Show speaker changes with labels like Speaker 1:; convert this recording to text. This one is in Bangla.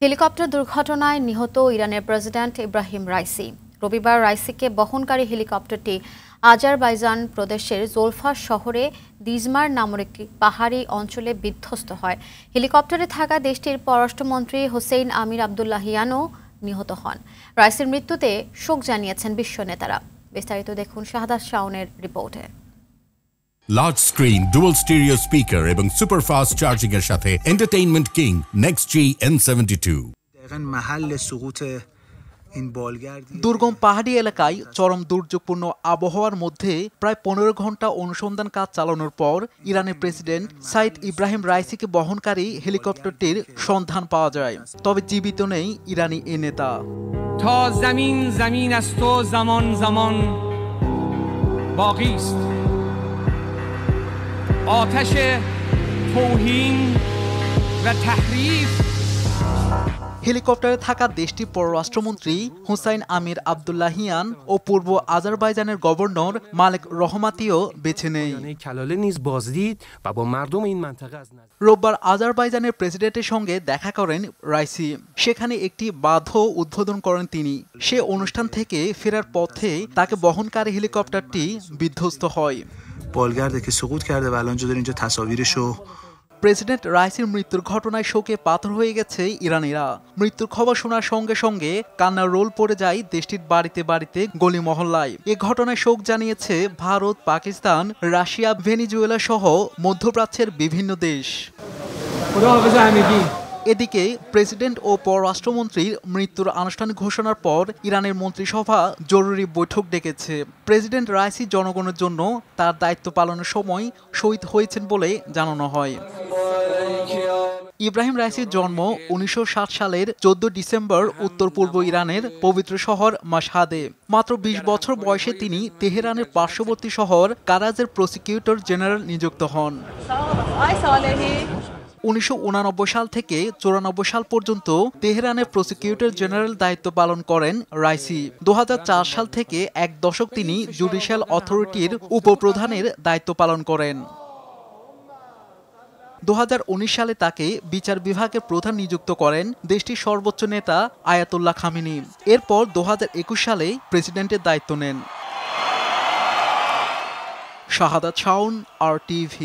Speaker 1: হেলিকপ্টার দুর্ঘটনায় নিহত ইরানের প্রেসিডেন্ট ইব্রাহিম রাইসি। রবিবার রাইসিকে বহনকারী হেলিকপ্টারটি আজারবাইজান প্রদেশের জোলফা শহরে দিজমার নামের একটি পাহাড়ি অঞ্চলে বিধ্বস্ত হয়। হেলিকপ্টারে থাকা দেশটির পররাষ্ট্রমন্ত্রী হোসেইন আমির আবদুল্লাহিয়ানও নিহত হন। রাইসির মৃত্যুতে শোক জানিয়েছেন বিশ্ব নেতারা। বিস্তারিত দেখুন শাহাদাত শাওনের রিপোর্টে।
Speaker 2: Large screen, dual stereo speaker এবং সুপার ফাস্ট চার্জিং এর সাথে এন্টারটেইনমেন্ট কিং নেক্সট জি N72।
Speaker 3: দুর্গম পাহাড়ি এলাকায় চরম দুর্যোগপূর্ণ আবহাওয়ার মধ্যে প্রায় 15 ঘন্টা অনুসন্ধান কাজ চালানোর পর ইরানের প্রেসিডেন্ট সাইদ ইব্রাহিম রাইসিকে বহনকারী হেলিকপ্টারটির সন্ধান পাওয়া যায়। তবে জীবিত নেই ইরানি এ নেতা।
Speaker 4: تا زمین زمین است و زمان زمان باقی است آتش توهین و تحریف।
Speaker 3: হেলিকপ্টারে থাকা দেশটির পররাষ্ট্রমন্ত্রী হুসাইন আমির আবদুল্লাহিয়ান ও পূর্ব আজারবাইজানের গভর্নর মালেক রহমাতিও বেছে নেই। রোববার আজারবাইজানের প্রেসিডেন্টের সঙ্গে দেখা করেন রাইসি। সেখানে একটি বাঁধও উদ্বোধন করেন তিনি। সে অনুষ্ঠান থেকে ফেরার পথে তাকে বহনকারী হেলিকপ্টারটি বিধ্বস্ত হয়। প্রেসিডেন্ট রাইসির মৃত্যুর ঘটনায় শোকে পাথর হয়ে গেছে ইরানিরা। মৃত্যুর খবর শোনার সঙ্গে সঙ্গে কান্নার রোল পড়ে যায় দেশটির বাড়িতে বাড়িতে, গলি মহল্লায়। এ ঘটনায় শোক জানিয়েছে ভারত, পাকিস্তান, রাশিয়া, ভেনিজুয়েলা সহ মধ্যপ্রাচ্যের বিভিন্ন দেশ। এদিকে প্রেসিডেন্ট ও পররাষ্ট্রমন্ত্রীর মৃত্যুর আনুষ্ঠানিক ঘোষণার পর ইরানের মন্ত্রিসভা জরুরি বৈঠক ডেকেছে। প্রেসিডেন্ট রাইসি জনগণের জন্য তার দায়িত্ব পালনের সময় শহীদ হয়েছেন বলে জানানো হয়। ইব্রাহিম রাইসির জন্ম 1960 সালের 14 ডিসেম্বর উত্তর পূর্ব ইরানের পবিত্র শহর মাশহাদে। মাত্র 20 বছর বয়সে তিনি তেহরানের পার্শ্ববর্তী শহর কারাজের প্রসিকিউটর জেনারেল নিযুক্ত হন। 1989 সাল থেকে 94 সাল পর্যন্ত তেহরানের প্রসিকিউটর জেনারেল দায়িত্ব পালন করেন রাইসি। 2004 সাল থেকে এক দশক তিনি জুডিশিয়াল অথরিটির উপপ্রধানের দায়িত্ব পালন করেন। 2019 সালে তাকে বিচার বিভাগের প্রধান নিযুক্ত করেন দেশটির সর্বোচ্চ নেতা আয়াতুল্লাহ খামেনি। এরপর 2021 সালে প্রেসিডেন্টের দায়িত্ব নেন। শাহাদাত শাওন, RTV।